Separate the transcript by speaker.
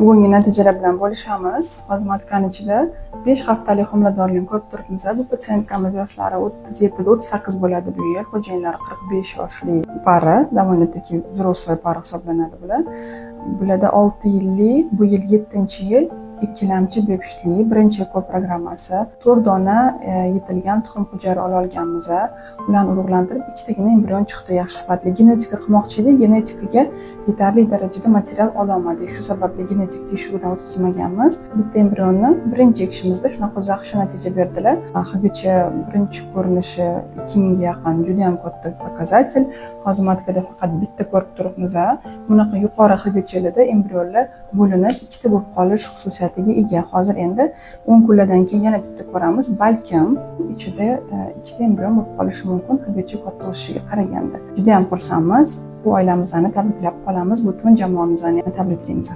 Speaker 1: Bugungi natijalar bilan bo'lishamiz. Hozir matkani ichida 5 haftalik homiladorlikni ko'rib turibmiz. Bu patsientkamiz yoshlari 37-38 bo'ladi bu yil. Xo'jayinlari 45 yoshli pari, довольно-таки взрослый pari hisoblanadi bular. Bularda 6 yillik, bu yil 7-yil ikkilamchi bepushtli birinchi eko programmasi, 4 dona yetilgan tuxum hujayra olganmiz. Ularni urug'lantirib, ikkitagina embrion chiqdi, yaxshi sifatli. Genetika qilmoqchi edik, genetikaga yetarli darajada material ololmadik. Shu sababli genetik tekshiruvdan o'tkazmaganmiz. Bitta embrionni birinchi ekishimizda shunaqa yaxshi natija berdilar. Haligacha birinchi ko'rinishi 2000 ga yaqin, juda ham katta показатель. Hozir matkada faqat bitta ko'rib turibmiz. Bunaqa yuqori haligachalarda embrionlar bo'linib, ikkita bo'lib qolish xususiyatiga ega. Hozir endi 10 kunlardan keyin yana bitta ko'ramiz. Balkim ichida ikkita embrion bo'lib qolishi mumkin, haligacha katta o'sishiga qaraganda. Juda ham xursandmiz. Bu oilamizni tabriklab qolamiz, butun jamoamizni tabriklaymiz.